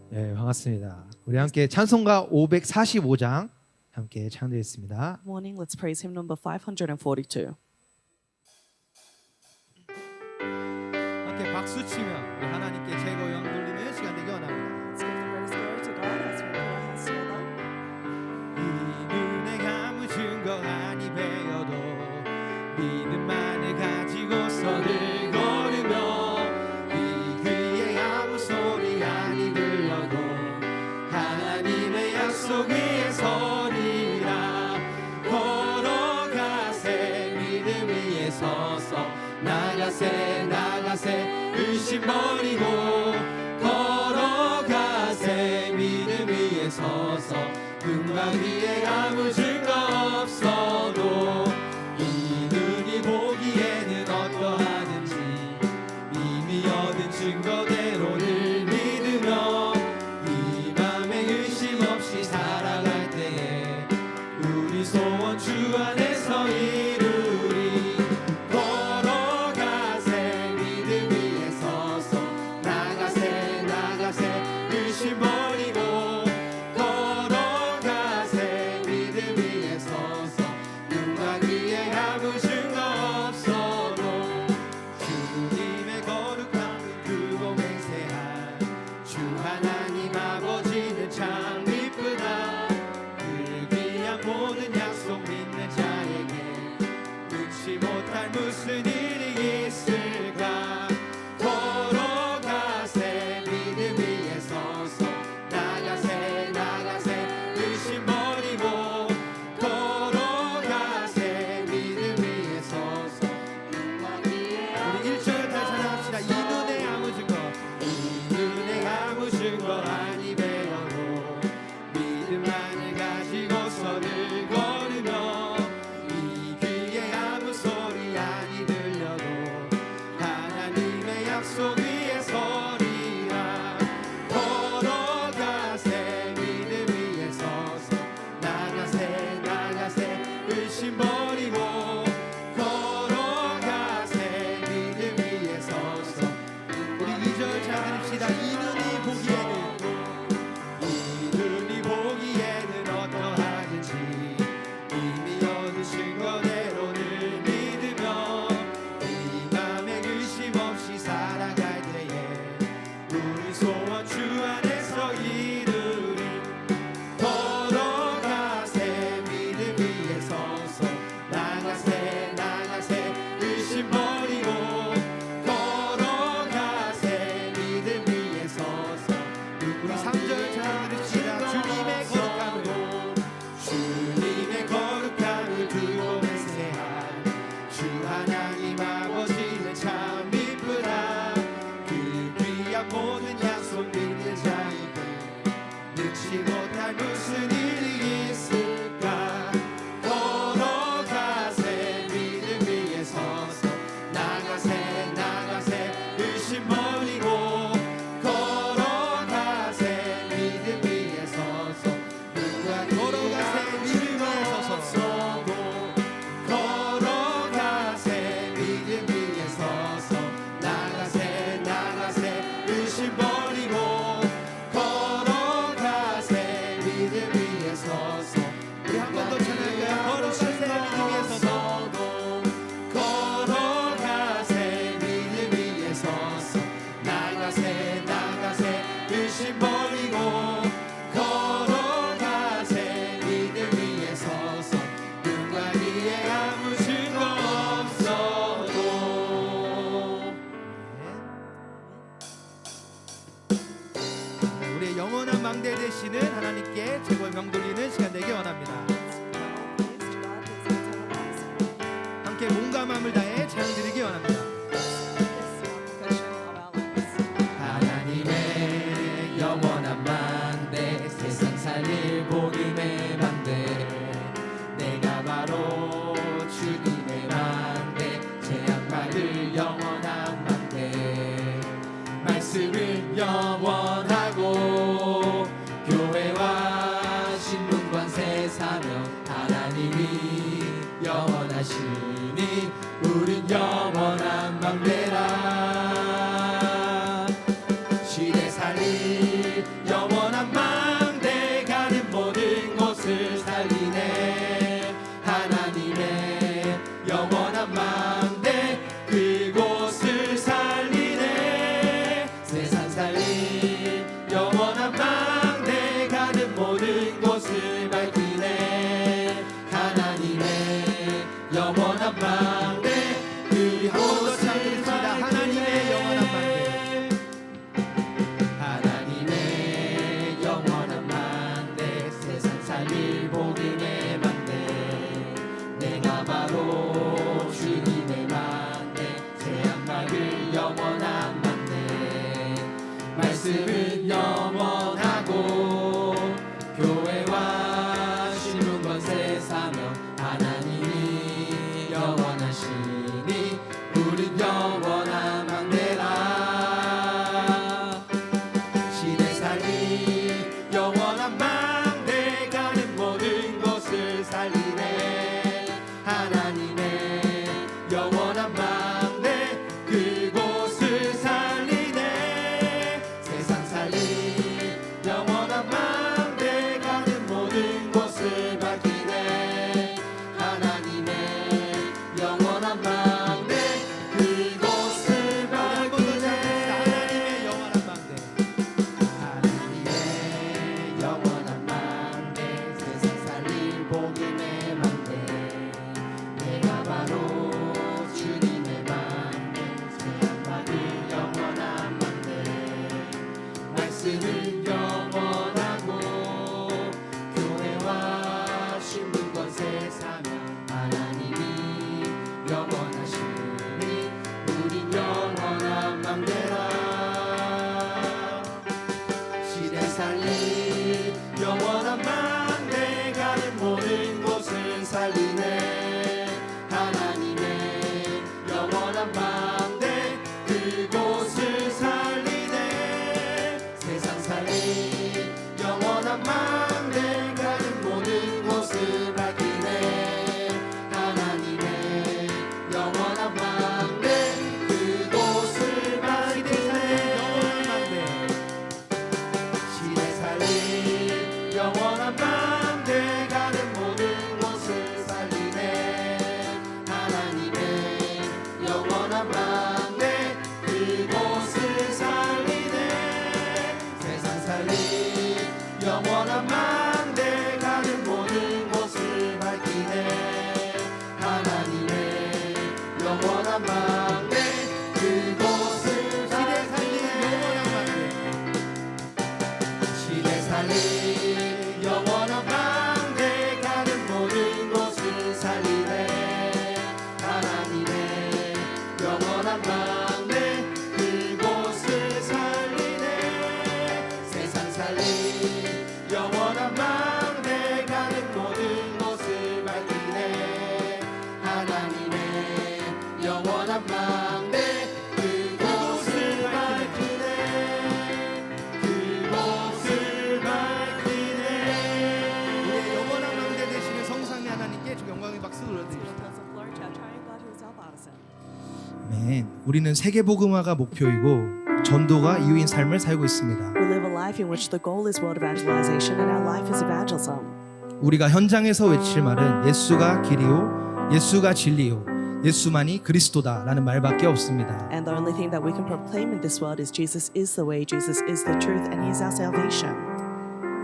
네, 반갑습니다. 우리 함께 찬송가 545장 함께 찬양드리겠습니다. Morning, let's praise hymn number 542. 함께 박수 치며 우리 하나님께 제거 영광 돌리는 시간 되기 원합니다. Let's give the praise glory to God as we put our hands together. 이 눈에 감은 증거 아니 배워도 믿음만을 가지고서 늘 걸으며 이 귀에 아무 소리 아니 들려도 하나님의 약속 위에 서리라. 걸어가세 믿음 위에 서서 나가세 나가세 의심 버리고 걸어가세 믿음 위에 서서 눈과 귀에 아무 증거 없어도 이 눈이 보기에는 어떠하든지 이미 얻은 증거대로 늘 믿으며 이 맘에 의심 없이 살아갈 때에 우리 소원 주 안에서 이루리. 걸어가세 믿음 위에 서서 나가세 나가세 의심 버리고 걸어가세 믿음 위에 서서 눈과 귀에 아무 증거 없어도 주님의 거룩함 크고 맹세한 주 하나님 아버지는 참 이쁘다. 그 귀한 모든 약속 믿는 자에게 놓지 못할 무슨 일이 있을까. 걸어가세 믿음 위에 서서 나가세 나가세 의심 버리고 걸어가세 믿음 위에 서서 우리 1절 다시 찬양합시다. 이 눈에 아무 증거 이 눈에 아무 증거 아니 배워도 믿음만을 가지고서 늘 걸으며 이 귀에 아무 소리 아니 들려도 하나님의 약속 위에 서리라. 걸어가세 믿음 위에 서서 나가세 나가세 의심 버리고 걸어가세 믿음 위에 서서 우리 2절 잘 들읍시다. 이 눈이 보기에는 어떠하든지 이미 얻으신 거대로 늘 믿으며 이 맘에 의심 없이 살아갈 때에 우리 소원 주 안에서 이루리. 걸어가세 믿음 위에 서서 나가세 나가세 의심 버리고 걸어가세 믿음 위에 서서 우리 3절 잘 들읍시다. 주님의 거룩함을 두고 맹세한 주 하나님 아버지는 참 이쁘다. 그 귀한 모든 약속 믿는 자에게 늦지 못할 무슨 일이 있을까. 걸어가세 믿음 위에 서서 나가세 나가세 의심 버리고 걸어가세 믿음 위에 서서 누가 걸어가세 믿음 위에 서서 걸어가세 믿음 위에 서서 나가세 나가세 의심 버리고 걸어가세 믿음 위에 서서 우리 한 번 더 찬양할까요? 걸어가세 믿음 위에 서서 걸어가세 믿음 위에 서서 나가세 나가세 의심 버리고 걸어가세 믿음 위에 서서 눈과 귀에 아무 증거 없어도. 우리의 영원한 망대 되시는 하나님께 최고의 명 돌리는 시간 되기 원합니다. Praise to God, please lift our hands. 함께 몸과 마음을 다해 찬양 드리기 원합니다. This confession of our lives. 하나님의 영원한 만대 세상 살릴 복음의 만대 내가 바로 주님의 만대 제약받을 영원한 만대 말씀은 영원하고 교회와 신문관세 사명 하나님이 영원하시니 우린 영원한 망대라 시대 살릴 영원한 우린 영원하고 교회와 신분권 세사명 하나님이 영원하시니 우린 영원한 망대라 시대 살릴 영원한 망대 가는 모든 곳을 살리네 하나님의 영원한 망대 그곳을 살리네 세상 살릴 영원한 망대 가는 모든 곳을 밝히네 하나님의 영원한 망대 그곳을 밝히네 시대 살릴 영원한 망대 가는 모든 곳을 살리네 하나님의 영원한 망대 그곳을 살리네 세상 살릴 영원한 망대 가는 모든 곳을 밝히네 하나님의 영원한 망대 그곳을 살리네 시대 살릴 영원한 망대 가는 모든 곳을 살리네 하나님의 영원한 망대 그곳을 살리네 세상 살릴 영원한 망대 가는 모든 곳을 밝히네 하나님의 영원한 망대 그곳을 밝히네 그곳을 밝히네 우리의 영원한 망대 되시는 성삼위 하나님께 좀 영광의 박수 올려드립시다. Because of glory to our triune God who is all about us. 아멘. 우리는 세계 복음화가 목표이고 전도가 이유인 삶을 살고 있습니다. We live a life in which the goal is world evangelization and our life is evangelism. 우리가 현장에서 외칠 말은 예수가 길이요, 예수가 진리요, 예수만이 그리스도다라는 말밖에 없습니다. And the only thing that we can proclaim in this world is Jesus is the way, Jesus is the truth, and He is our salvation.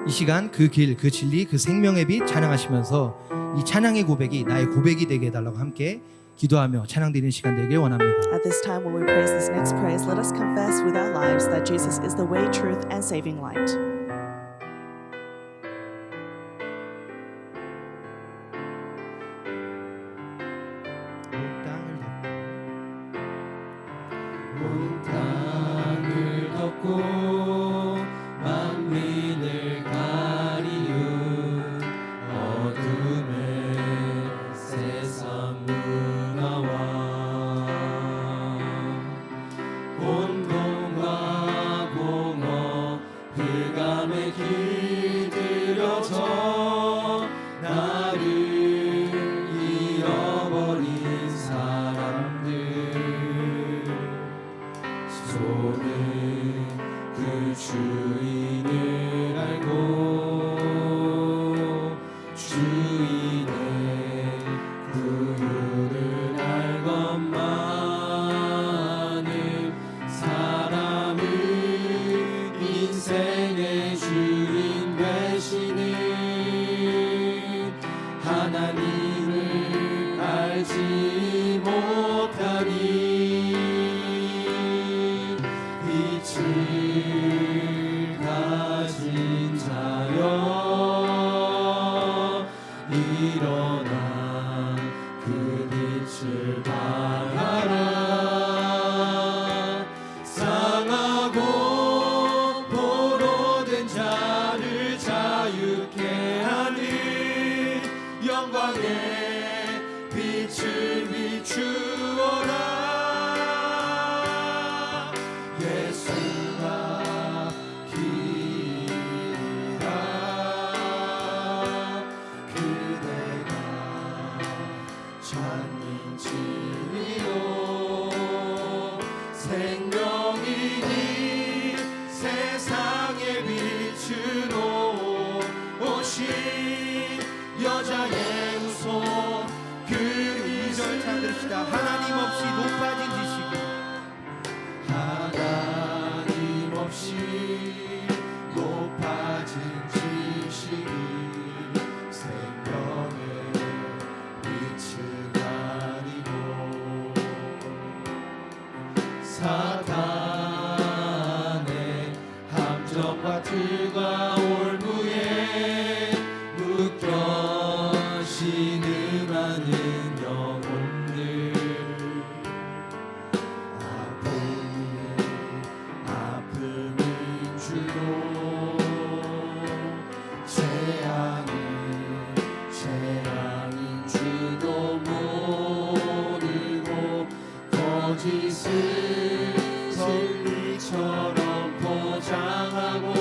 이 시간 그 길, 그 진리, 그 생명의 빛 찬양하시면서 이 찬양의 고백이 나의 고백이 되게 해달라고 함께 기도하며 찬양드리는 시간 되길 원합니다. At this time when we praise this next praise, let us confess with our lives that Jesus is the way, truth, and saving light. 온 땅을 덮고 만민을 가리운 어둠의 세상 문화와 공동과 공허 흑암에 길들여져 나를 잃어버린 사람들 손은 그 주인을 알고 주인의 구유를 알 것만은 사람은 인생의 주인 되시는 하나님을 알지 못하니 빛을 가진 자여 일어나 그 빛을 발하라 상하고 포로된 자를 자유케 하는 영광의 빛을 비추어라 예수가 길이라 그대가 찬민 진리요 생명이니 세상에 비추는 오신 여자의 우소 그 2절 찬드립시다. 하나님 없이 높아진 지식이 하나님 없이 높아진 지식이 생명의 빛을 가리고 사탄의 함정과 죄가 올무에 묶여 신음하는 영혼들 아픔을 주로 재앙인 주도 모르고 거짓을 진리처럼 포장하고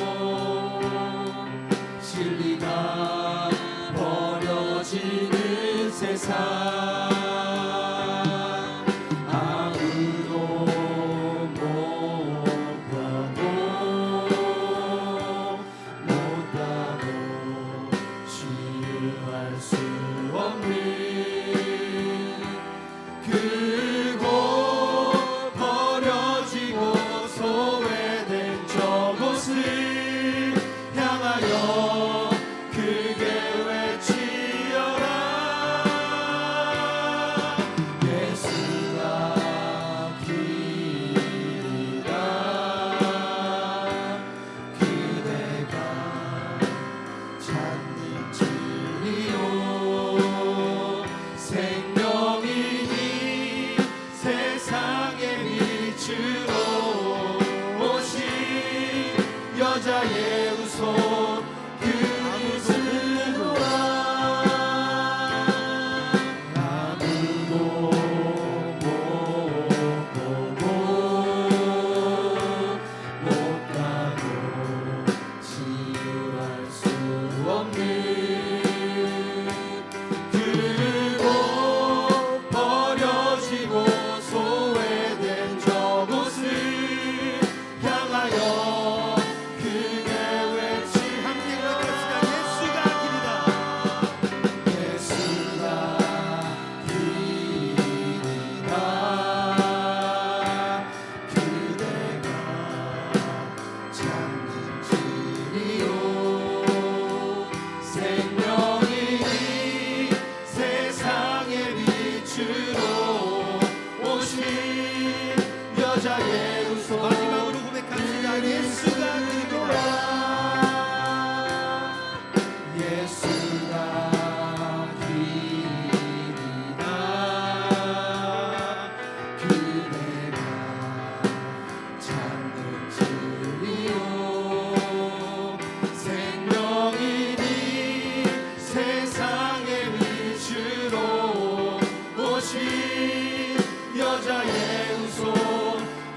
진리가 버려지는 세상 아무도 못 보고 못하고 치유할 수 없는 그곳 버려지고 소외된 저곳을 향하여 크게 외치어라 예수가 길이다 그대가 찾는 진리요 생명이니 세상의 빛으로 오신 여자의 우손 그리스도라 아무도 못 보고 못 가고 치유할 수 없는 그곳 버려지고 소외된 저곳을 향하여 크게 외치 함께 고백합시다 예수가 길이다 예수가 길이다 그대가 찾는 진리요 생명이니 세상의 빛으로 오신 여자의 우손 마지막으로 고백합시다 예수가 길이다 예수가 길이다 그대가 찾는 진리요 생명이니 세상의 빛으로 오신 여자의 우손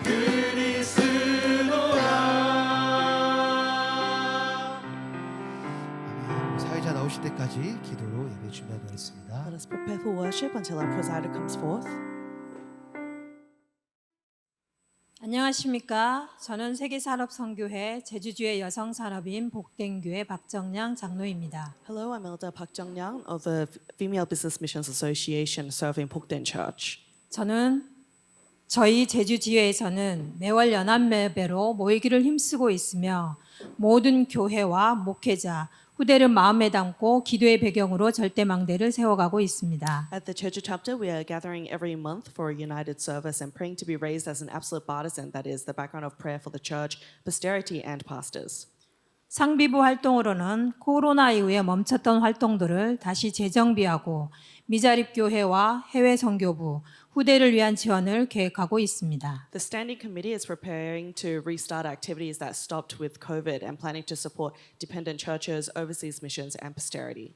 그리스도라 아멘. 사회자 나오실 때까지 기도로 예배 준비하도록 하겠습니다. Let us prepare for worship until our presider comes forth. 안녕하십니까. 저는 세계산업선교회 제주주의 여성산업인 복된교회 박정량 장로입니다. Hello, I'm Elder Park Jung-young of the Female Business Missions Association serving Pokden Church. 저는 저희 제주지회에서는 매월 연합예배로 모이기를 힘쓰고 있으며 모든 교회와 목회자, 후대를 마음에 담고 기도의 배경으로 절대망대를 세워가고 있습니다. At the Jeju chapter, we are gathering every month for a united service and praying to be raised as an absolute partisan, that is, the background of prayer for the church, posterity, and pastors. 상비부 활동으로는 코로나 이후에 멈췄던 활동들을 다시 재정비하고 미자립 교회와 해외 선교부, 후대를 위한 지원을 계획하고 있습니다. The Standing Committee is preparing to restart activities that stopped with COVID and planning to support dependent churches, overseas missions, and posterity.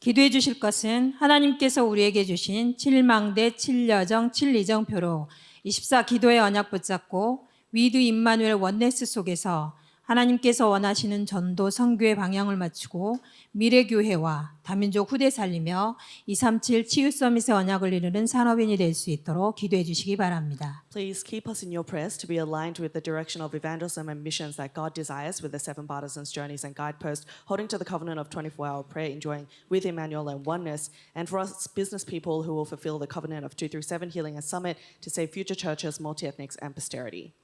기도해 주실 것은 하나님께서 우리에게 주신 7망대 7여정 7이정표로 24 기도의 언약 붙잡고 위드 임마누엘 원네스 속에서 하나님께서 원하시는 전도 선교의 방향을 맞추고 미래교회와 다민족 후대 살리며 237 치유 서밋의 언약을 이루는 산업인이 될 수 있도록 기도해 주시기 바랍니다. Please keep us in your prayers to be aligned with the direction of evangelism and missions that God desires with the 7 partisans, journeys, and guideposts, holding to the covenant of 24-hour prayer, enjoying with Emmanuel and oneness, and for us business people who will fulfill the covenant of 2 through 7 healing and summit to save future churches, multi-ethnics, and posterity.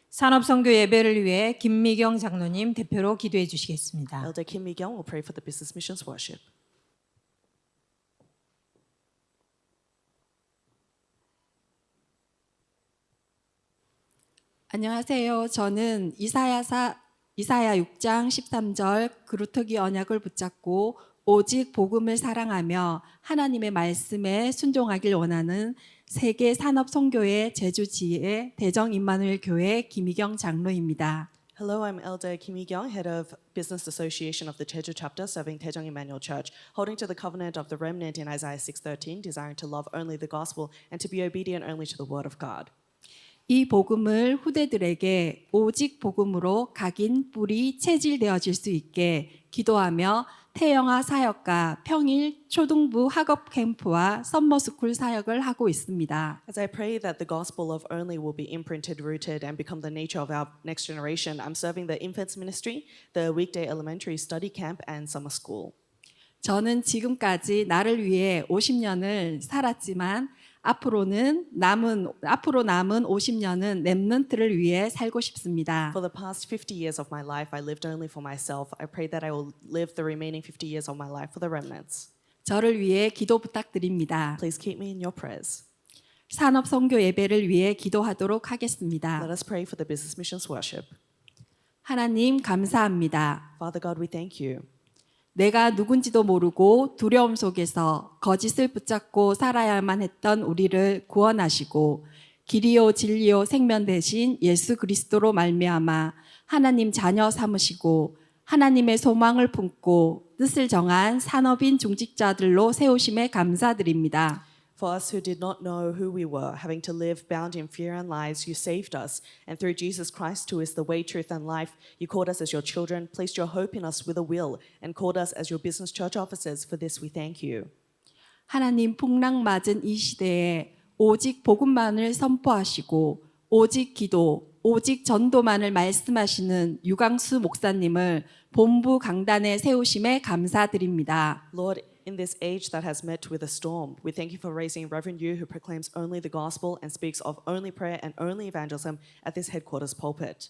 산업선교 예배를 위해 김미경 장로님 대표로 기도해 주시겠습니다. Elder Kim Mi-kyung will pray for the business missions worship. 안녕하세요. 저는 이사야서 이사야 6장 13절 그루터기 언약을 붙잡고 오직 복음을 사랑하며 하나님의 말씀에 순종하길 원하는 세계 산업 선교회 제주지의 대정 임마누엘 교회 김희경 장로입니다. Hello, I'm Elder Kim Yi-kyung, head of Business Association of the Jeju chapter, serving Daejeong Emmanuel Church, holding to the covenant of the remnant in Isaiah 6:13, desiring to love only the gospel and to be obedient only to the word of God. 이 복음을 후대들에게 오직 복음으로 각인 뿌리 체질되어질 수 있게 기도하며 태영아 사역과 평일 초등부 학업 캠프와 썸머스쿨 사역을 하고 있습니다. As I pray that the gospel of only will be imprinted, rooted, and become the nature of our next generation, I'm serving the infants ministry, the weekday elementary study camp, and summer school. 저는 지금까지 나를 위해 50년을 살았지만 앞으로 남은 50년은 렘넌트를 위해 살고 싶습니다. For the past 50 years of my life, I lived only for myself. I pray that I will live the remaining 50 years of my life for the remnants. 저를 위해 기도 부탁드립니다. Please keep me in your prayers. 산업 선교 예배를 위해 기도하도록 하겠습니다. Let us pray for the business missions worship. 하나님 감사합니다. Father God, we thank you. 내가 누군지도 모르고 두려움 속에서 거짓을 붙잡고 살아야만 했던 우리를 구원하시고 길이요 진리요 생명 되신 예수 그리스도로 말미암아 하나님 자녀 삼으시고 하나님의 소망을 품고 뜻을 정한 산업인 중직자들로 세우심에 감사드립니다. For us who did not know who we were, having to live bound in fear and lies, you saved us. And through Jesus Christ, who is the way, truth, and life, you called us as your children, placed your hope in us with a will, and called us as your business church officers. For this we thank you. 하나님 풍랑 맞은 이 시대에 오직 복음만을 선포하시고 오직 기도, 오직 전도만을 말씀하시는 유광수 목사님을 본부 강단에 세우심에 감사드립니다. Lord, in this age that has met with a storm, we thank you for raising Reverend Yu, who proclaims only the gospel and speaks of only prayer and only evangelism at this headquarters pulpit.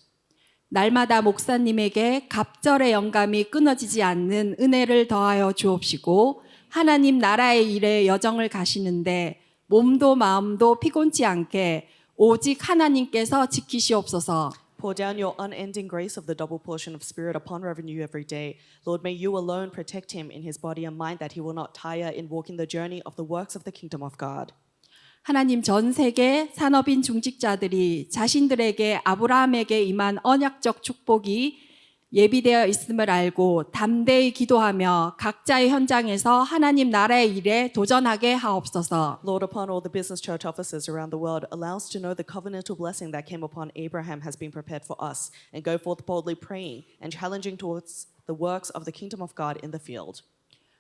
날마다 목사님에게 갑절의 영감이 끊어지지 않는 은혜를 더하여 주옵시고 하나님 나라의 일에 여정을 가시는데 몸도 마음도 피곤치 않게 오직 하나님께서 지키시옵소서. Pour down your unending grace of the double portion of spirit upon Reverend Yu every day. Lord, may you alone protect him in his body and mind, that he will not tire in walking the journey of the works of the kingdom of God. 하나님 전 세계 산업인 중직자들이 자신들에게 아브라함에게 임한 언약적 축복이 예비되어 있음을 알고 담대히 기도하며 각자의 현장에서 하나님 나라의 일에 도전하게 하옵소서. Lord, upon all the business church officers around the world, allow us to know the covenantal blessing that came upon Abraham has been prepared for us, and go forth boldly praying and challenging towards the works of the kingdom of God in the field.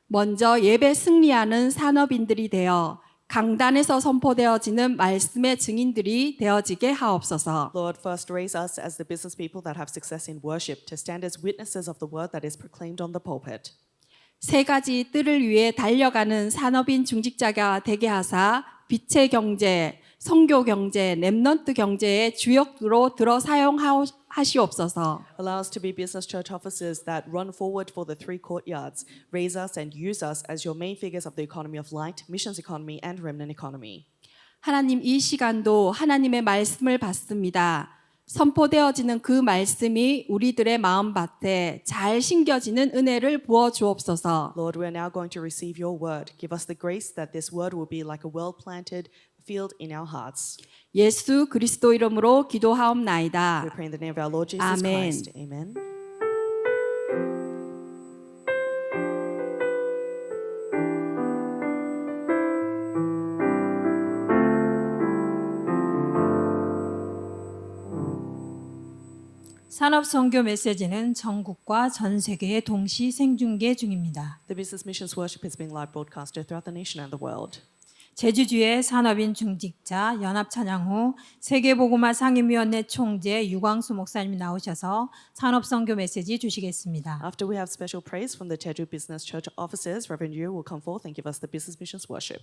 먼저 예배 승리하는 산업인들이 되어 강단에서 선포되어지는 말씀의 증인들이 되어지게 하옵소서. Lord, first raise us as the business people that have success in worship, to stand as witnesses of the word that is proclaimed on the pulpit. 세 가지 뜰을 위해 달려가는 산업인 중직자가 되게 하사 빛의 경제, 선교 경제, 렘넌트 경제의 주역으로 들어 사용하시옵소서. Allow us to be business church officers that run forward for the three courtyards. Raise us and use us as your main figures of the economy of light, missions economy, and remnant economy. 하나님 이 시간도 하나님의 말씀을 받습니다. 선포되어지는 그 말씀이 우리들의 마음밭에 잘 심겨지는 은혜를 부어 주옵소서. Lord, we are now going to receive your word. Give us the grace that this word will be like a well-planted field in our hearts. 예수 그리스도 이름으로 We 기도하옵나이다. pray in the name of our Lord Jesus Amen. Christ. Amen. 산업 선교 메시지는 전국과 전 세계에 동시 생중계 중입니다. The business missions worship is being live broadcasted throughout the nation and the world. 제주주의 산업인 중직자 연합 찬양 후 세계복음화 상임위원회 총재 유광수 목사님이 나오셔서 산업 선교 메시지 주시겠습니다. After we have special praise from the Jeju Business Church officers, Reverend Yu will come forth and give us the business missions worship.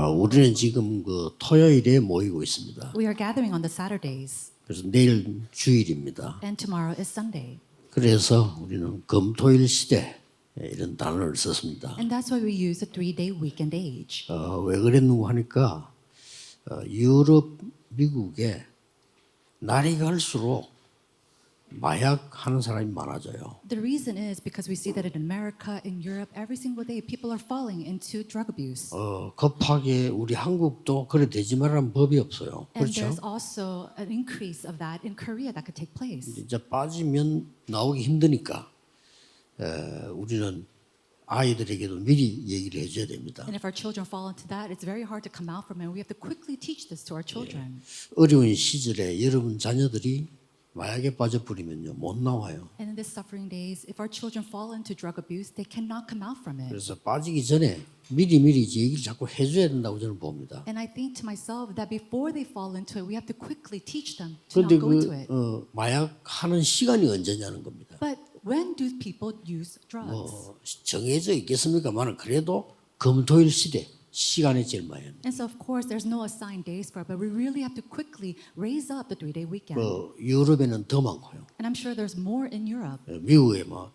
우리는 지금 그 토요일에 모이고 있습니다. We are gathering on the Saturdays, 그래서 내일 주일입니다. and tomorrow is Sunday. 그래서 우리는 금토일 시대 이런 단어를 썼습니다. And that's why we use the 3-day weekend age. 왜 그랬는고 하니까 유럽, 미국에 날이 갈수록 마약 하는 사람이 많아져요. The reason is because we see that in America, in Europe, every single day people are falling into drug abuse. 급하게 우리 한국도 그래 되지 말라는 법이 없어요. And 그렇죠? there's also an increase of that in Korea that could take place. 이제 빠지면 나오기 힘드니까 우리는 아이들에게도 미리 얘기를 해줘야 됩니다. And if our children fall into that, it's very hard to come out from it. We have to quickly teach this to our children. 어려운 시절에 여러분 자녀들이 마약에 빠져버리면요 못 나와요. And in these suffering days, if our children fall into drug abuse, they cannot come out from it. 그래서 빠지기 전에 미리미리 이제 얘기를 자꾸 해줘야 된다고 저는 봅니다. And I think to myself that before they fall into it, we have to quickly teach them to 그런데 not go into it. 마약 하는 시간이 언제냐는 겁니다. But when do people use drugs? 정해져 있겠습니까만은 그래도 금토일 시대 시간이 제일 많이 합니다. And so, of course, there's no assigned days for it, but we really have to quickly raise up the 3-day weekend. 유럽에는 더 많고요. And I'm sure there's more in Europe 미국에 막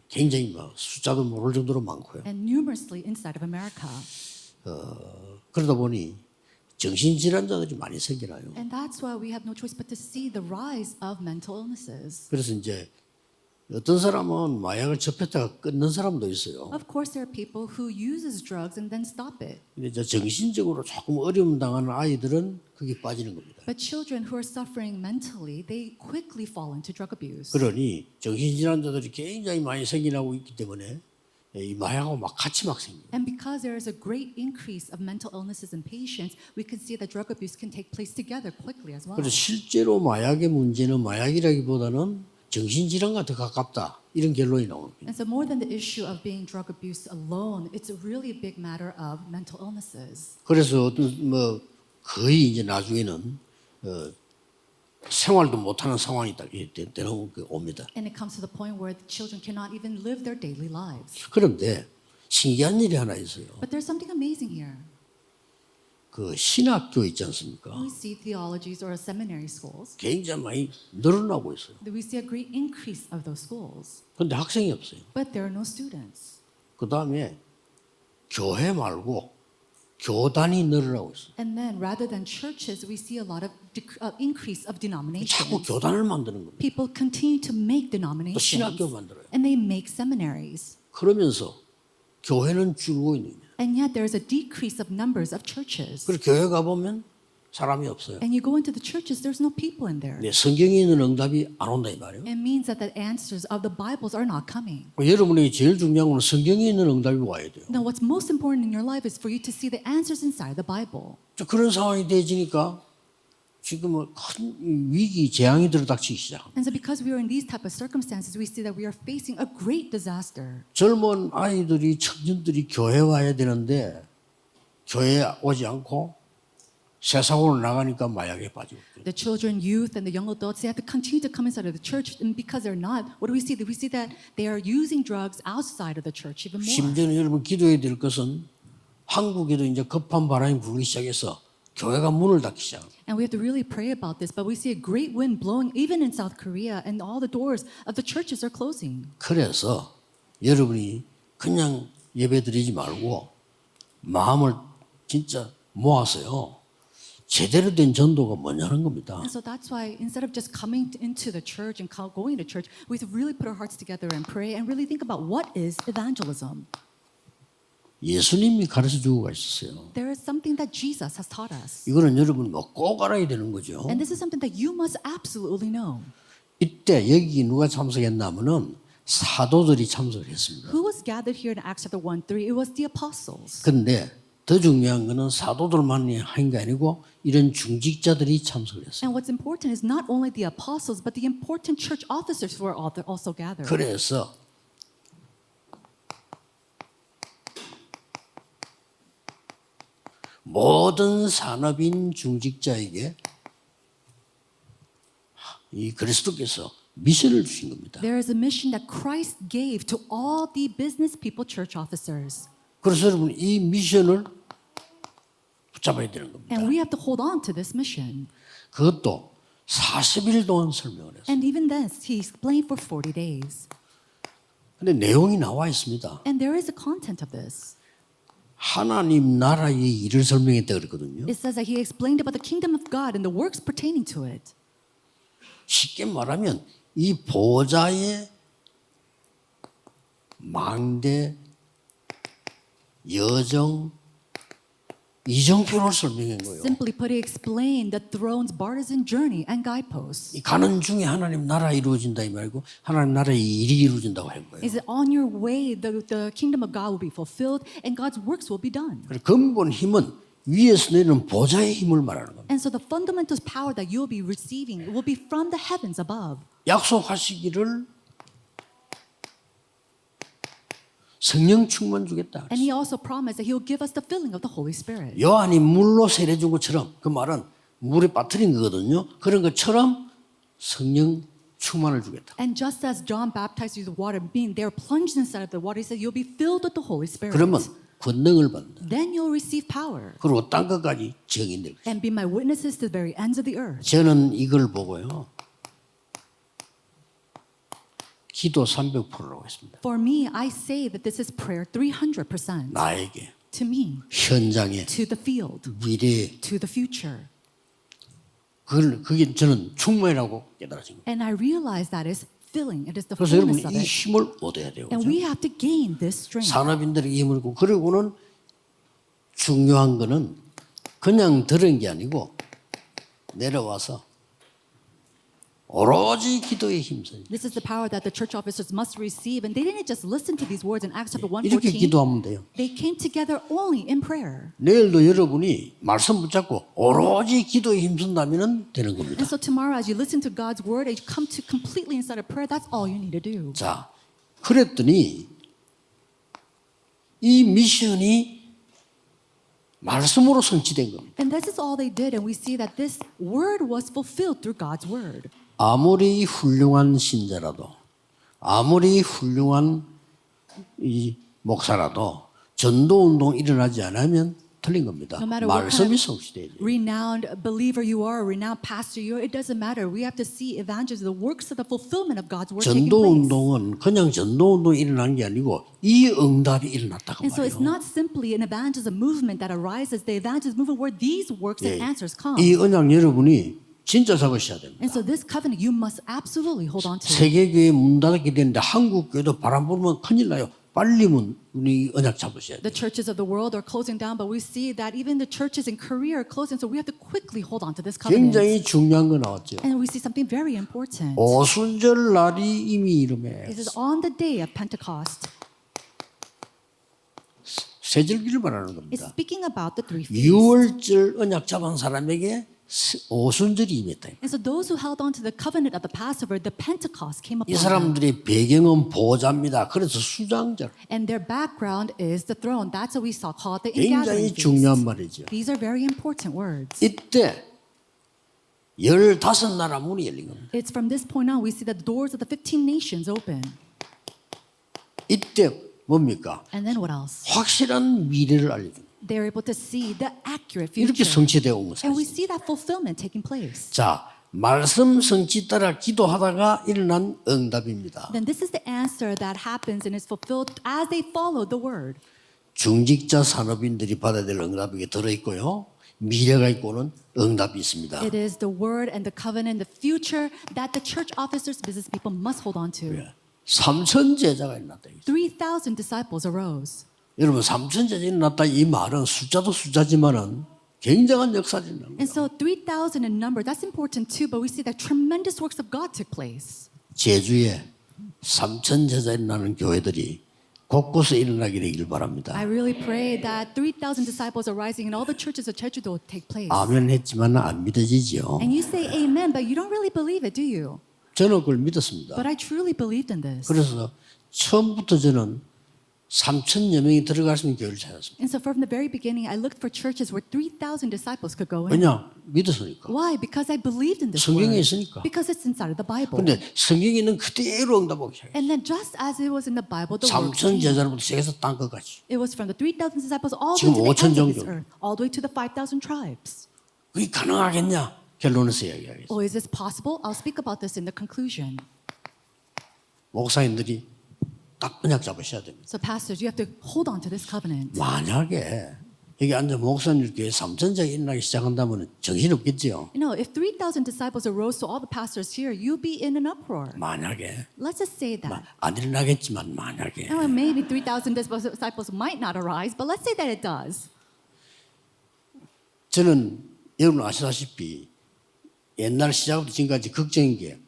굉장히 막 숫자도 모를 정도로 많고요. and numerously inside of America. 그러다 보니 정신질환자들이 많이 생겨나요. And that's why we have no choice but to see the rise of mental illnesses. 그래서 이제 어떤 사람은 마약을 접했다가 끊는 사람도 있어요. Of course, there are people who uses drugs and then stop it. 근데 이제 정신적으로 조금 어려움 당하는 아이들은 그게 빠지는 겁니다. But children who are suffering mentally, they quickly fall into drug abuse. 그러니 정신질환자들이 굉장히 많이 생겨나고 있기 때문에 이 마약하고 막 같이 막 생겨요. And because there is a great increase of mental illnesses in patients, we can see that drug abuse can take place together quickly as well. 그래서 실제로 마약의 문제는 마약이라기보다는 정신질환과 더 가깝다 이런 결론이 나옵니다. And so more than the issue of being drug abuse alone, it's really a big matter of mental illnesses. 그래서 어떤 뭐 거의 이제 나중에는 생활도 못하는 상황이 딱 되는 옵니다. And it comes to the point where the children cannot even live their daily lives. 그런데 신기한 일이 하나 있어요. But there's something amazing here. 그 신학교 있지 않습니까? We see theologies or seminary schools. 굉장히 많이 늘어나고 있어요. We see a great increase of those schools. 그런데 학생이 없어요. But there are no students. 그 다음에 교회 말고 교단이 늘어나고 있어요. And then rather than churches, we see a lot of increase of 자꾸 denominations. 교단을 만드는 겁니다. People continue to make 또 denominations. 신학교 만들어요. And they make seminaries. 그러면서 교회는 줄고 있는 겁니다. And yet there is a decrease of numbers of churches. 그리고 교회 가보면 사람이 없어요. And you go into the churches, there's no people in there. 네, 성경에 있는 응답이 안 온다 이 말이에요. It means that the answers of the Bibles are not coming. 여러분에게 제일 중요한 건 성경에 있는 응답이 와야 돼요. Now, what's most important in your life is for you to see the answers inside the Bible. 그런 상황이 되지니까 지금은 큰 위기, 재앙이 들어닥치기 시작. And so because we are in these type of circumstances, we see that we are facing a great disaster. 젊은 아이들이, 청년들이 교회 와야 되는데 교회에 오지 않고 세상으로 나가니까 마약에 빠지고. The children, youth, and the young adults, they have to continue to come inside of the church. And because they're not, what do we see? We see that they are using drugs outside of the church even more. 심지어는 여러분 기도해야 될 것은 한국에도 이제 급한 바람이 불기 시작해서 교회가 문을 닫기 시작합니다. And we have to really pray about this. But we see a great wind blowing even in South Korea, and all the doors of the churches are closing. 그래서 여러분이 그냥 예배드리지 말고 마음을 진짜 모아서요. 제대로 된 전도가 뭐냐는 겁니다. And so that's why instead of just coming into the church and going to church, we have to really put our hearts together and pray and really think about what is evangelism. 예수님이 가르쳐 주고 가셨어요. There is something that Jesus has taught us. 이거는 여러분 뭐 꼭 알아야 되는 거죠. And this is something that you must absolutely know. 이때 여기 누가 참석했냐면은 사도들이 참석을 했습니다. Who was gathered here in Acts chapter 1-3? It was the apostles. 근데 더 중요한 거는 사도들만이 한 게 아니고 이런 중직자들이 참석을 했어요. And what's important is not only the apostles, but the important church officers who are also gathered. 그래서 모든 산업인 중직자에게 이 그리스도께서 미션을 주신 겁니다. There is a mission that Christ gave to all the business people, church officers. 그래서 여러분 이 미션을 붙잡아야 되는 겁니다. And we have to hold on to this mission. 그것도 40일 동안 설명을 했어요. And even then, he explained for 40 days. 근데 내용이 나와 있습니다. And there is a content of this. 하나님 나라의 일을 설명했다 그랬거든요. It says that he explained about the kingdom of God and the works pertaining to it. 쉽게 말하면 이 보좌의 망대, 여정, 이정표를 설명한 거예요. Simply put, he explained the throne's partisan journey and guideposts. 이 가는 중에 하나님 나라 이루어진다 이 말고 하나님 나라의 일이 이루어진다고 한 거예요. Is it on your way, the kingdom of God will be fulfilled and God's works will be done. 그래서 근본 힘은 위에서 내리는 보좌의 힘을 말하는 겁니다. And so the fundamental power that you'll be receiving will be from the heavens above. 약속하시기를 성령 충만 주겠다. And he also promised that he'll give us the filling of the Holy Spirit. 요한이 물로 세례 준 것처럼 그 말은 물에 빠뜨린 거거든요. 그런 것처럼 성령 충만을 주겠다. And just as John baptized you with water, being they're plunged inside of the water, he said you'll be filled with the Holy Spirit. 그러면 권능을 받는다. Then you'll receive power 그리고 땅 끝까지 증인될 것이다. and be my witnesses to the very ends of the earth. 저는 이걸 보고요. 기도 300%라고 했습니다. For me, I say that this is prayer 300%. 나에게, To me, 현장에, to the field, 미래에 to the future. 그게 저는 충만이라고 깨달아진 거예요. And I realize that is filling. It is the 그래서 여러분 fullness of 이 it. 힘을 얻어야 돼요. And we have to gain this strength. 산업인들에게 힘을 얻고 그리고는 중요한 거는 그냥 들은 게 아니고 내려와서 오로지 기도에 힘써요. This is the power that the church officers must receive. And they didn't just listen to these words in Acts chapter 이렇게 1:14. 기도하면 돼요. They came together only in prayer. 내일도 여러분이 말씀 붙잡고 오로지 기도에 힘쓴다면 되는 겁니다. And so tomorrow, as you listen to God's word, as you come to completely inside of prayer, that's all you need to do. 자, 그랬더니 이 미션이 말씀으로 성취된 겁니다. And this is all they did. And we see that this word was fulfilled through God's word. 아무리 훌륭한 신자라도 아무리 훌륭한 이 목사라도 전도 운동 일어나지 않으면 틀린 겁니다. No matter what 말씀이 kind of 성취돼야죠. renowned believer you are, a renowned pastor you are, it doesn't matter. We have to see evangelism, the works of the fulfillment of God's word taking 전도 place. 운동은 그냥 전도 운동이 일어난 게 아니고 이 응답이 일어났다고 And so it's 말이에요. not simply an evangelism movement that arises, the evangelism movement where these works and answers come. 이 언약 여러분이 진짜 잡으셔야 됩니다. And so this covenant you must absolutely hold on to. 세계교회 문 닫게 되는데 한국 교회도 바람 불면 큰일 나요. 빨리 우리 언약 잡으셔야 돼요. The churches of the world are closing down, but we see that even the churches in Korea are closing, so we have to quickly hold on to this covenant. 굉장히 중요한 거 나왔죠. And we see something very important. 오순절 날이 이미 이름에 This is on the day of Pentecost. 세절기를 말하는 It's 겁니다. speaking about the three feasts. 6월절 언약 잡은 사람에게 오순절이 임했다. And so those who held on to the covenant of the Passover, the Pentecost came 이 upon them. 사람들의 배경은 보좌입니다. 그래서 수장절. And their background is the throne. That's what we saw called the 굉장히 ingathering 중요한 feast. 말이죠. These are very important words. 이때 15나라 문이 열린 겁니다. It's from this point on we see that the doors of the 15 nations open. 이때 뭡니까? And then what else? 확실한 미래를 알려줍니다. They're able to see the accurate 이렇게 future. 성취되어 온 And we 것이죠. see that fulfillment taking place. 자, 말씀 성취 따라 기도하다가 일어난 응답입니다. Then this is the answer that happens and is fulfilled as they follow the word. 중직자 산업인들이 받아야 될 응답이 들어있고요. 미래가 있고는 응답이 있습니다. It is the word and the covenant, the future that the church officers, business people must hold on to. 3천 제자가 일어났다. 3,000 disciples arose. 여러분 3천 제자 일어났다 이 말은 숫자도 숫자지만은 굉장한 역사를 일어난 And 거예요. so 3,000 in number, that's important too, but we see that tremendous works of God took place. 제주에 3천 제자 일어나는 교회들이 곳곳에 일어나게 되길 바랍니다. I really pray that 3,000 disciples arising in all the churches of Jeju-do take place. 아멘 했지만 안 믿어지지요. And you say amen, but you don't really believe it, do you? 저는 그걸 믿었습니다. But I truly believed in this. 그래서 처음부터 저는 3,000여 명이 들어갈 수 있는 교회를 찾았습니다. And so from the very beginning, I looked for churches where 3,000 disciples could go in. 왜냐? 믿었으니까. Why? Because I believed in this 성경에 word. 있으니까. Because it's inside of the Bible. 근데 성경에 있는 그대로 응답하기 시작해요. And then just as it was in the Bible, the word 3천 came. 제자로부터 시작해서 땅 끝까지. It was from the 3,000 disciples all the 지금 way to the 5,000 ends of this 정도. earth, all the way to the 5,000 tribes. 그게 가능하겠냐? 결론에서 이야기하겠습니다. Oh, is this possible? I'll speak about this in the conclusion. 목사님들이 딱 언약 잡으셔야 됩니다. So pastors, you have to hold on to this covenant. 만약에 여기 앉아 목사님 교회 3천자가 일어나기 시작한다면 정신없겠지요. You know, if 3,000 disciples arose to all the pastors here, you'll be in an uproar. 만약에 Let's just say that. 안 일어나겠지만 만약에 Now, maybe 3,000 disciples might not arise, but let's say that it does. 저는 여러분 아시다시피 옛날 시작부터 지금까지 걱정인 게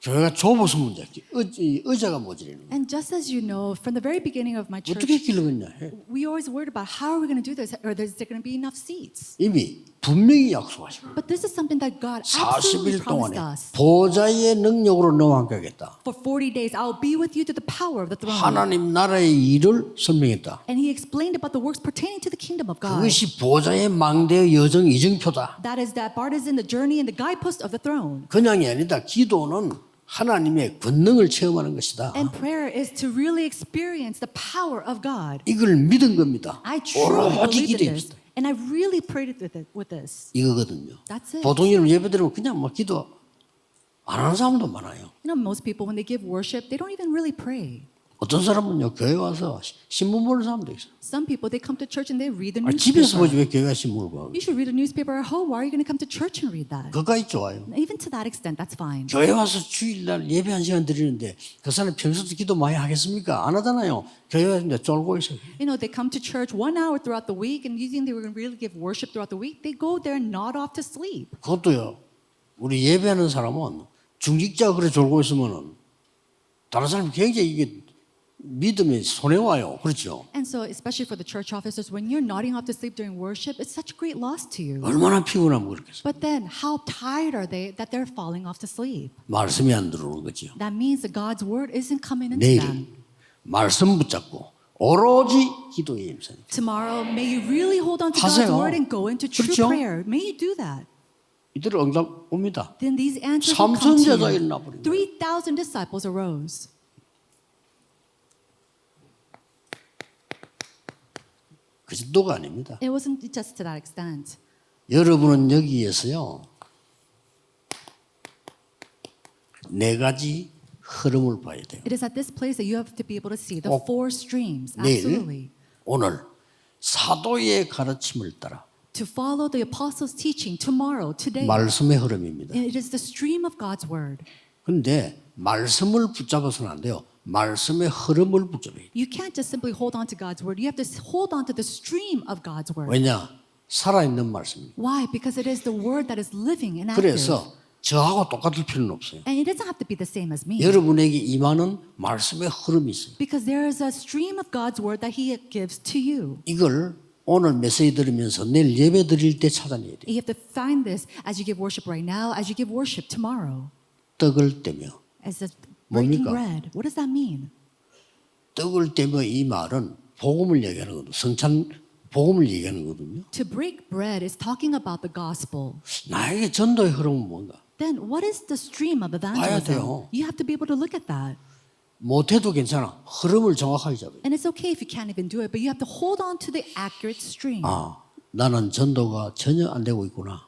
교회가 좁아서 문제지 의자가 모자라는 거예요. And just as you know, from the very beginning of my church, 어떻게 길러겠냐 해. we always worried about how are we going to do this, or is there going to be enough seats? 이미 분명히 약속하시고 But this is something that God absolutely 40일 promised 동안에 us. 보좌의 능력으로 너와 함께 하겠다. For 40 days, I will be with you to the power of the throne. 하나님 나라의 일을 설명했다. And he explained about the works pertaining to the kingdom of God. 그것이 보좌의 망대의 여정 이정표다. That is that part is in the journey and the guidepost of the throne. 그냥이 아니다. 기도는 하나님의 권능을 체험하는 것이다. And prayer is to really experience the power of God. 이걸 믿은 겁니다. I truly 오로지 believe in 기도에 this. And I really prayed with this. 이거거든요. That's it. 보통 여러분 예배드리면 그냥 뭐 기도 안 하는 사람도 많아요. You know, most people, when they give worship, they don't even really pray. 어떤 사람은요 교회 와서 신문 보는 사람도 있어요. Some people, they come to church and they read the 집에서 보지 newspaper. 왜 교회 가 신문을 봐? You should read a newspaper at home. Why are you going to come to church and read that? 그까이 좋아요. Even to that extent, that's fine. 교회 와서 주일날 예배 한 시간 드리는데 그 사람 평소도 기도 많이 하겠습니까? 안 하잖아요. 교회 와서 이제 쫄고 있어요. You know, they come to church 1 hour throughout the week, and you think they were going to really give worship throughout the week. They go there and nod off to sleep. 그것도요. 우리 예배하는 사람은 중직자가 그래 졸고 있으면은 다른 사람이 굉장히 이게 믿음에 손해와요. 그렇죠? And so, especially for the church officers, when you're nodding off to sleep during worship, it's such a great loss to you. 얼마나 피곤하면 그렇겠어요. But then, how tired are they that they're falling off to sleep? 말씀이 안 들어오는 거죠. That means that God's word isn't coming into 내일은 them. 말씀 붙잡고 오로지 기도에 임하세요. Tomorrow, may you really hold on to God's 하세요. word and go into true 그렇죠? prayer. May you do that. 이들은 응답 옵니다. Then these answers will come 3천 to 제자가 you. 일어나 버린 거예요. 3,000 disciples arose. 그 정도가 아닙니다. It wasn't just to that extent. 여러분은 여기에서요 네 가지 흐름을 봐야 돼요. It is at this place that you have to be able to see the 꼭 4 streams. 내일 Absolutely. 오늘 사도의 가르침을 따라 To follow the apostles' teaching tomorrow, today. 말씀의 흐름입니다. And it is the stream of God's word. 그런데 말씀을 붙잡아서는 안 돼요. 말씀의 흐름을 붙잡아야 돼요. You can't just simply hold on to God's word. You have to hold on to the stream of God's word. 왜냐? 살아있는 말씀입니다. Why? Because it is the word that is living and active. 그래서 저하고 똑같을 필요는 없어요. And it doesn't have to be the same as me. 여러분에게 임하는 말씀의 흐름이 있어요. Because there is a stream of God's word that He gives to you. 이걸 오늘 메시지 들으면서 내일 예배 드릴 때 찾아내야 돼요. You have to find this as you give worship right now, as you give worship tomorrow. 떡을 떼며 As the breaking 뭡니까? bread. What does that mean? 떡을 떼며 이 말은 복음을 얘기하는 거거든요. 성찬 복음을 얘기하는 거거든요. To break bread is talking about the gospel. 나에게 전도의 흐름은 뭔가? Then what is the stream of 봐야 evangelism? 돼요. You have to be able to look at that. 못해도 괜찮아. 흐름을 정확하게 잡아요. And it's okay if you can't even do it, but you have to hold on to the accurate stream. 아, 나는 전도가 전혀 안 되고 있구나.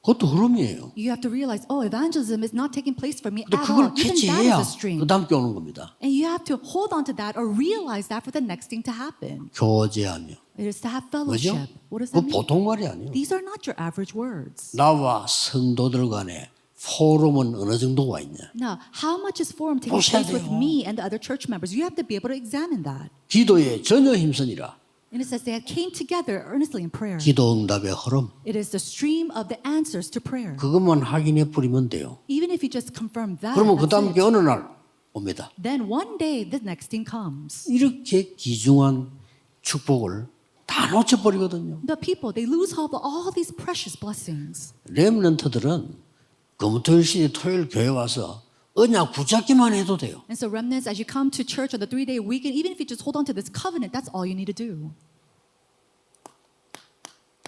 그것도 흐름이에요. You have to realize, oh, evangelism is not taking place for me 근데 at 그걸 all. Even that 캐치해야 is a stream. 그 다음 게 오는 겁니다. And you have to hold on to that or realize that for the next thing to happen. 교제하며. It is to have 뭐죠? fellowship. What does 그 that mean? 보통 말이 아니에요. These are not your average words. 나와 성도들 간에 포럼은 어느 정도 와 있냐. Now, how much is forum taking 보셔야 place with 돼요. me and the other church members? You have to be able to examine that. 기도에 전혀 힘쓰니라. And it says they came together earnestly in prayer. 기도 응답의 흐름. It is the stream of the answers to prayer. 그것만 확인해 뿌리면 돼요. Even if you just confirm that, 그러면 그 that's 다음 게 it. 어느 날 옵니다. Then one day the next thing comes. 이렇게 귀중한 축복을 다 놓쳐버리거든요. The people, they lose hold of all these precious blessings. 렘넌트들은 금토일 시대 토요일 교회 와서 언약 붙잡기만 해도 돼요. And so remnants, as you come to church on the 3-day weekend, even if you just hold on to this covenant, that's all you need to do.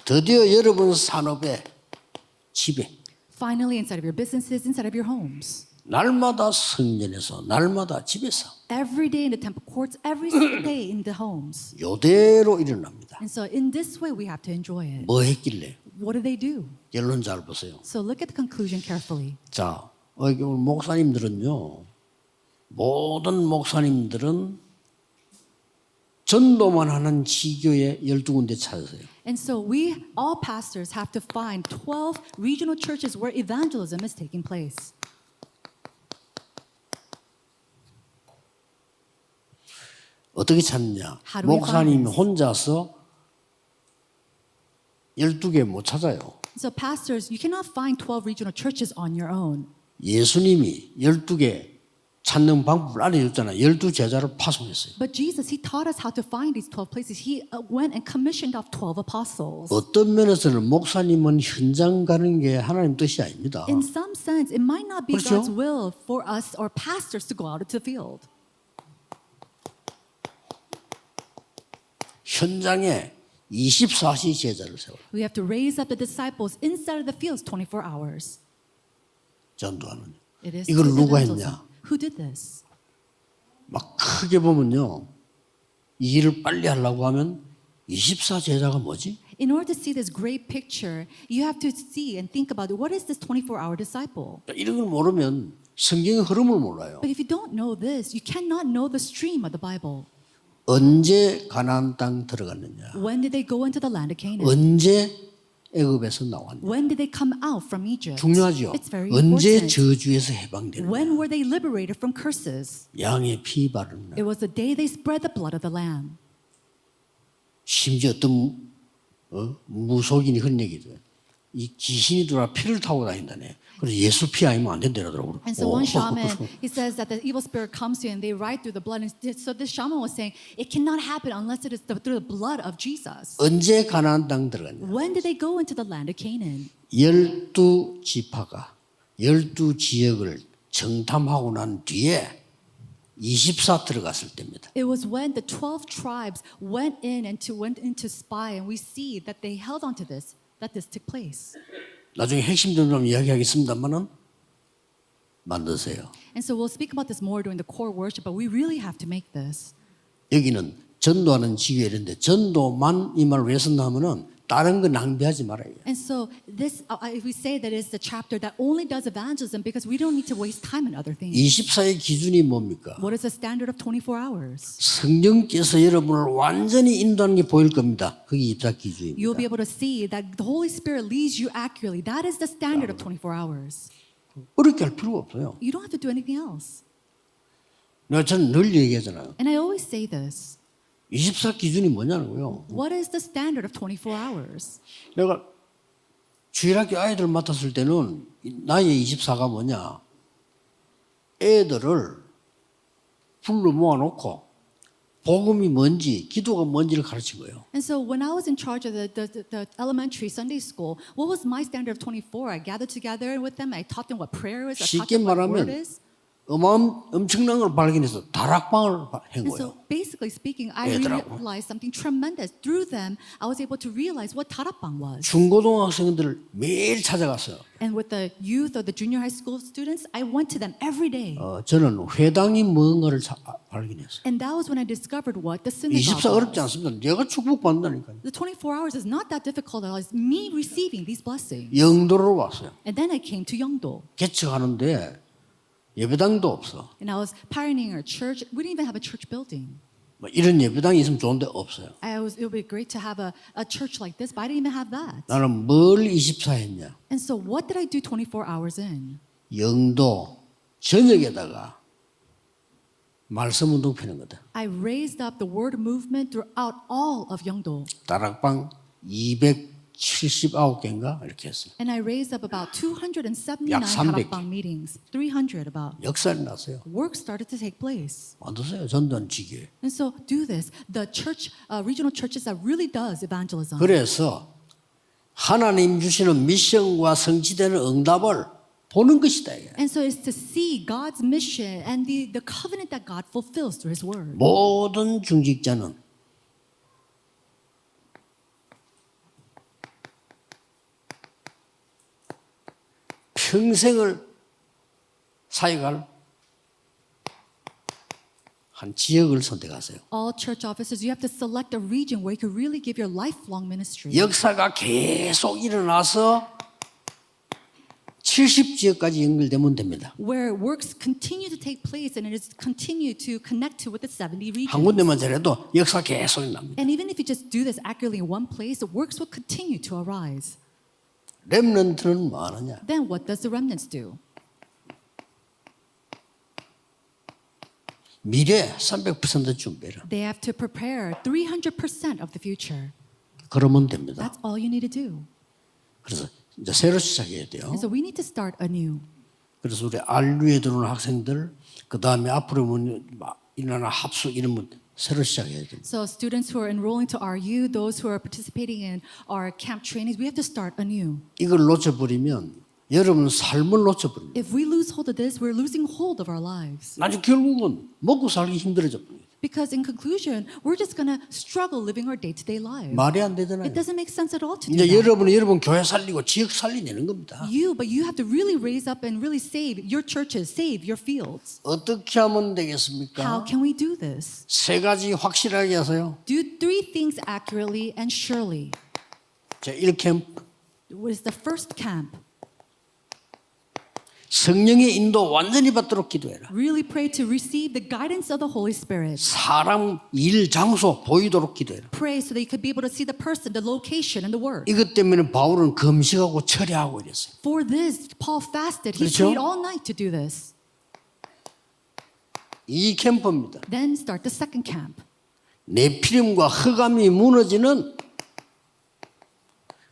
드디어 여러분 산업에 집에 Finally, inside of your businesses, inside of your homes. 날마다 성전에서 날마다 집에서 Every day in the temple courts, every single day in the homes. 요대로 일어납니다. And so in this way, we have to enjoy it. 뭐 했길래? What do they do? 결론 잘 보세요. So look at the conclusion carefully. 자, 여기 오늘 목사님들은요. 모든 목사님들은 전도만 하는 지교에 12군데 찾으세요. And so we, all pastors, have to find 12 regional churches where evangelism is taking place. 어떻게 찾느냐? How do we 목사님 find this? 혼자서 12개 못 찾아요. So pastors, you cannot find 12 regional churches on your own. 예수님이 12개 찾는 방법을 알려줬잖아요. 12제자를 파송했어요. But Jesus, he taught us how to find these 12 places. He went and commissioned off 12 apostles. 어떤 면에서는 목사님은 현장 가는 게 하나님 뜻이 아닙니다. In some sense, it might not be 그렇죠? God's will for us or pastors to go out into the field. 현장에 24시 제자를 세워라. We have to raise up the disciples inside of the fields 24 hours. 전도하는. It is 이걸 누가 evangelism. 했냐? Who did this? 막 크게 보면요. 이 일을 빨리 하려고 하면 24제자가 뭐지? In order to see this great picture, you have to see and think about what is this 24-hour disciple? 이런 걸 모르면 성경의 흐름을 몰라요. But if you don't know this, you cannot know the stream of the Bible. 언제 가나안 땅 들어갔느냐? When did they go into the land of Canaan? 언제 애굽에서 나왔느냐? When did they come out from Egypt? 중요하죠. It's very 언제 important. 저주에서 해방되느냐? When were they liberated from curses? 양의 피 바르는 날. It was the day they spread the blood of the lamb. 심지어 어떤 무속인이 그런 얘기도 해요. 이 귀신이 들어와 피를 타고 다닌다네. 그래서 예수 피 아니면 안 된다더라고요. And so one shaman, he says that the evil spirit comes to you and they ride through the blood. And so this shaman was saying, it cannot happen unless it is through the blood of Jesus. 언제 가나안 땅 들어갔냐? When did they go into the land of Canaan? 12지파가 12지역을 정탐하고 난 뒤에 24 들어갔을 때입니다. It was when the 12 tribes went into spy, and we see that they held on to this, that this took place. 나중에 핵심 좀 이야기하겠습니다만은 만드세요. And so we'll speak about this more during the core worship, but we really have to make this. 여기는 전도하는 지교회인데 전도만 이 말을 왜 쓴다면은 다른 거 낭비하지 말아요. And so this, we say that it's the chapter that only does evangelism because we don't need to waste time in other things. 24의 기준이 뭡니까? What is the standard of 24 hours? 성령께서 여러분을 완전히 인도하는 게 보일 겁니다. 그게 24 기준입니다. You'll be able to see that the Holy Spirit leads you accurately. That is the standard of 24 hours. 어렵게 할 필요가 없어요. You don't have to do anything else. 저는 늘 얘기하잖아요. And I always say this. 24 기준이 뭐냐고요. What is the standard of 24 hours? 내가 주일학교 아이들 맡았을 때는 나의 24가 뭐냐. 애들을 불러 모아놓고 복음이 뭔지 기도가 뭔지를 가르친 거예요. And so when I was in charge of the elementary Sunday school, what was my standard of 24? I gathered together with them. I taught them what prayer is. I taught 쉽게 them what word 말하면 is. 엄청난 걸 발견해서 다락방을 한 And 거예요. so basically speaking, I 애들하고. realized something tremendous. Through them, I was able to realize what 다락방 was. 중고등학생들을 매일 찾아갔어요. And with the youth or the junior high school students, I went to them every day. 저는 회당이 뭔가를 발견했어요. And that was when I discovered what the synagogue 24 어렵지 was. 않습니다. 내가 축복받는다니까요. The 24 hours is not that difficult at all. It's me receiving these blessings. 영도로 왔어요. And then I came to Yeongdo. 개척하는데 예배당도 없어. And I was pioneering a church. We didn't even have a church building. 뭐 이런 예배당이 있으면 좋은데 없어요. It would be great to have a church like this, but I didn't even have that. 나는 뭘 24 했냐? And so what did I do 24 hours in? 영도 전역에다가 말씀 운동 펴는 거다. I raised up the word movement throughout all of Yeongdo. 다락방 279개인가 이렇게 했어요. And I raised up about 279 약 300. 다락방 meetings, 300 about. 역사를 났어요. Work started to take place. 만드세요. 전도한 지교회. And so do this. The church, regional churches that really does evangelism. 그래서 하나님 주시는 미션과 성취되는 응답을 보는 것이다. 이게. And so it's to see God's mission and the covenant that God fulfills through His word. 모든 중직자는 평생을 사역할 한 지역을 선택하세요. All church officers, you have to select a region where you can really give your lifelong ministry. 역사가 계속 일어나서 70지역까지 연결되면 됩니다. Where works continue to take place and it is continue to connect to with the 70 regions. 한 군데만 잘해도 역사 계속 일어납니다. And even if you just do this accurately in one place, the works will continue to arise. 렘넌트는 뭐 하느냐? Then what does the remnants do? 미래 300% 준비해라. They have to prepare 300% of the future. 그러면 됩니다. That's all you need to do. 그래서 이제 새로 시작해야 돼요. And so we need to start anew. 그래서 우리 RU에 들어오는 학생들, 그 다음에 앞으로 일어나는 합숙 이런 분 새로 시작해야 됩니다. So students who are enrolling to RU, those who are participating in our camp trainings, we have to start anew. 이걸 놓쳐버리면 여러분 삶을 놓쳐버립니다. If we lose hold of this, we're losing hold of our lives. 나중에 결국은 먹고 살기 힘들어져 버립니다. Because in conclusion, we're just going to struggle living our day-to-day lives. 말이 안 되잖아요. It doesn't make sense at all to do 이제 that. 여러분이 여러분 교회 살리고 지역 살리내는 겁니다. But you have to really raise up and really save your churches, save your fields. 어떻게 하면 How 되겠습니까? can we do this? 세 가지 확실하게 하세요. Do three things accurately and surely. 자, 1캠프 What is the first camp? 성령의 인도 완전히 받도록 기도해라. Really pray to receive the guidance of the Holy Spirit. 사람, 일, 장소 보이도록 기도해라. Pray so that you could be able to see the person, the location, and the work. 이것 때문에 바울은 금식하고 철야하고 이랬어요. For this, Paul fasted. He 그렇죠? prayed all night to do this. 이 캠프입니다. Then start the second camp. 내피림과 흑암이 무너지는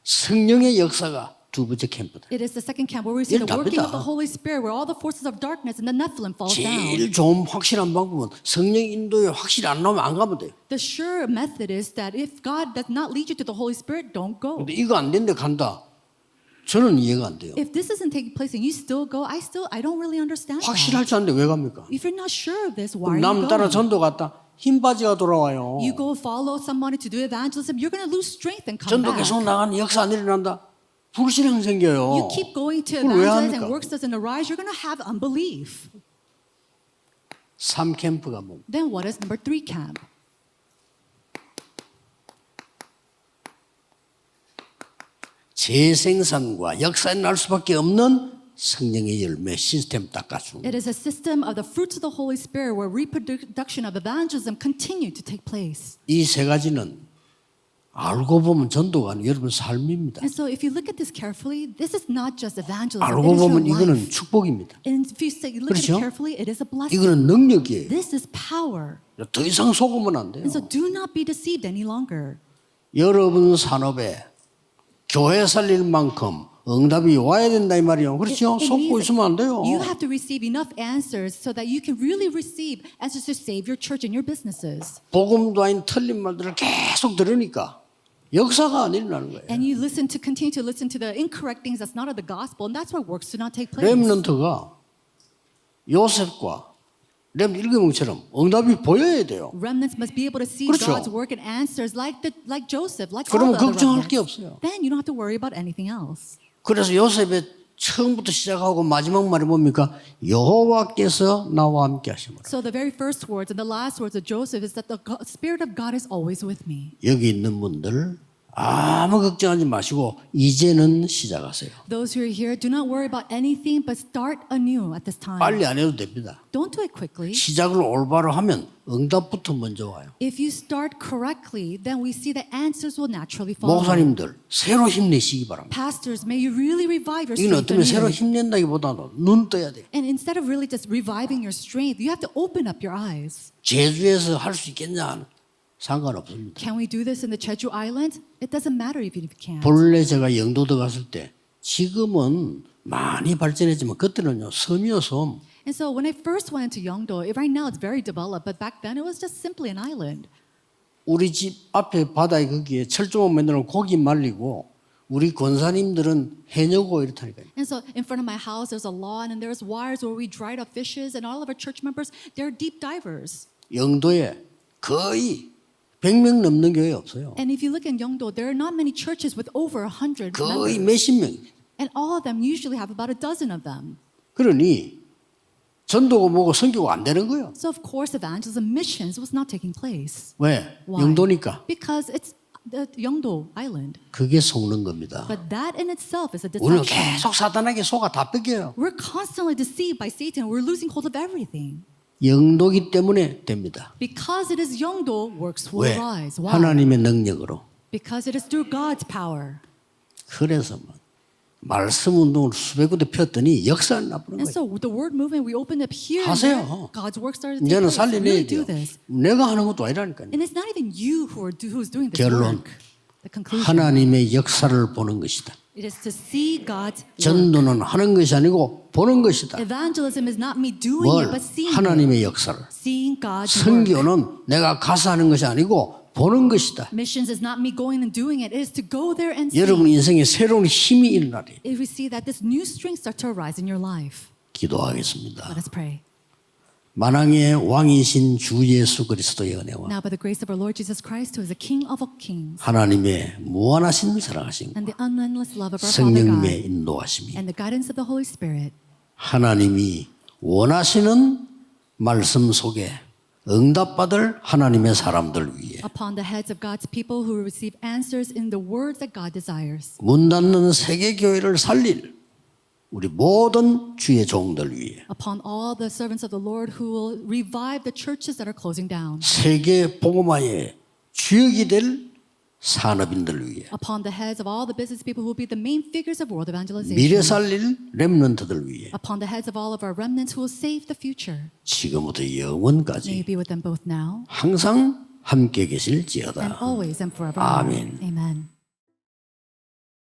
성령의 역사가 두 번째 캠프다. It is the second camp where we see the working of 답니다. the Holy Spirit, where all the forces of darkness and the Nephilim falls down. 제일 좋은 확실한 방법은 성령 인도에 확실히 안 나오면 안 가면 돼요. The sure method is that if God does not lead you to the Holy Spirit, don't go. 근데 이거 안 된데 간다. 저는 이해가 안 돼요. If this isn't taking place and you still go, I don't really understand that. 확실할 줄 아는데 왜 갑니까? If you're not sure of this, why are you 남 따라 going? 전도 갔다 흰 바지가 돌아와요. You go follow somebody to do evangelism, you're going to lose strength and come 전도 back. 계속 나가는 역사 안 일어난다. 불신앙 생겨요. You keep going to 그걸 왜 evangelize 합니까? and works doesn't arise, you're going to have unbelief. 3캠프가 뭐? Then what is number 3 camp? 재생산과 역사에 날 수밖에 없는 성령의 열매 시스템 닦아주는 It is a system of the fruits of the Holy Spirit where reproduction of evangelism continue to take place. 이 세 가지는 알고 보면 전도가 아니고 여러분 삶입니다. And so if you look at this carefully, this is not just evangelism, 알고 it is 보면 your 이거는 life. 축복입니다. And if you look at it 그렇죠? carefully, it is a blessing. 이거는 능력이에요. This is power. 더 이상 속으면 안 돼요. And so do not be deceived any longer. 여러분 산업에 교회 살릴 만큼 응답이 와야 된다 이 말이에요. 그렇죠? It 속고 means 있으면 안 돼요. You have to receive enough answers so that you can really receive answers to save your church and your businesses. 복음도 아닌 틀린 말들을 계속 들으니까 역사가 안 일어나는 거예요. And you continue to listen to the incorrect things that's not of the gospel, and that's why works do not take place. 렘넌트가 요셉과 렘 일개명처럼 응답이 보여야 돼요. Remnants must be able to see 그렇죠. God's work and answers like Joseph, like all 그러면 the other 걱정할 게 remnants. 없어요. Then you don't have to worry about anything else. 그래서 요셉의 처음부터 시작하고 마지막 말이 뭡니까? 여호와께서 나와 함께 하심으로. So the very first words and the last words of Joseph is that the Spirit of God is always with me. 여기 있는 분들 아무 걱정하지 마시고 이제는 시작하세요. Those who are here, do not worry about anything, but start anew at this time. 빨리 안 해도 됩니다. Don't do it quickly. 시작을 올바로 하면 응답부터 먼저 와요. If you start correctly, then we see the answers will naturally follow. 목사님들 새로 힘내시기 바랍니다. Pastors, may you really revive your 이건 strength 어쩌면 새로 anew. 힘낸다기보다는 눈 떠야 돼요. And instead of really just reviving your strength, you have to open up your eyes. 제주에서 할 수 있겠냐? 상관없습니다. Can we do this in the Jeju Island? It doesn't matter even if you can't. 본래 제가 영도도 갔을 때 지금은 많이 발전했지만 그때는요 섬이요 섬. And so when I first went into Yeongdo, right now it's very developed, but back then it was just simply an island. 우리 집 앞에 바다에 거기에 철조망 만들어 고기 말리고 우리 권사님들은 해녀고 이렇다니까요. And so in front of my house, there's a lawn and there's wires where we dried up fishes, and all of our church members, they're deep divers. 영도에 거의 100명 넘는 교회 없어요. And if you look in Yeongdo, there are not many churches with over 100 거의 members. 몇십 명입니다. And all of them usually have about a dozen of them. 그러니 전도고 뭐고 선교가 안 되는 거예요. So of course, evangelism missions was not taking place. 왜? Why? 영도니까. Because it's the Yeongdo Island. 그게 속는 겁니다. But that in itself is a 우리는 deception. 계속 사탄에게 속아 다 뺏겨요. We're constantly deceived by Satan. We're losing hold of everything. 영도기 때문에 됩니다. Because it is Yeongdo, works will 왜? arise. Why? 하나님의 능력으로. Because it is through God's power. 그래서 뭐 말씀 운동을 수백 군데 폈더니 역사 나쁘는 And 거예요. so with the word movement we opened up here, and 하세요. there, God's work started to take 이제는 place. Really 살려내야 do 돼요. this. 내가 하는 것도 아니라니까요. And it's not even you who's doing this 결론. work. The conclusion. 하나님의 역사를 보는 것이다. It is to see God's work. 전도는 하는 것이 아니고 보는 것이다. Evangelism is not me doing 뭘? it, but seeing it. 하나님의 역사를. Seeing God's work. 선교는 내가 가서 하는 것이 아니고 보는 것이다. Missions is not me going and doing it. It is to go there and see. 여러분 인생에 새로운 힘이 일어나리. If we see that this new strength start to arise in your life, 기도하겠습니다. let us pray. 만왕의 왕이신 주 예수 그리스도의 은혜와 Now by the grace of our Lord Jesus Christ, who is the King of all kings, 하나님의 무한하신 사랑하심 and the unendless love of our Father 성령님의 God, 인도하심이 and the guidance of the Holy Spirit, 하나님이 원하시는 말씀 속에 응답받을 하나님의 사람들 위해 upon the heads of God's people who receive answers in the words that God desires, 문 닫는 세계 교회를 살릴 우리 모든 주의 종들 위해 upon all the servants of the Lord who will revive the churches that are closing down, 세계 복음화의 주역이 될 산업인들 위해 upon the heads of all the business people who will be the main figures of world evangelization, 미래 살릴 렘넌트들 위해 upon the heads of all of our remnants who will save the future. 지금부터 May you 영원까지 be with them both now 항상 함께 and 계실지어다. always and forever. 아멘. Amen.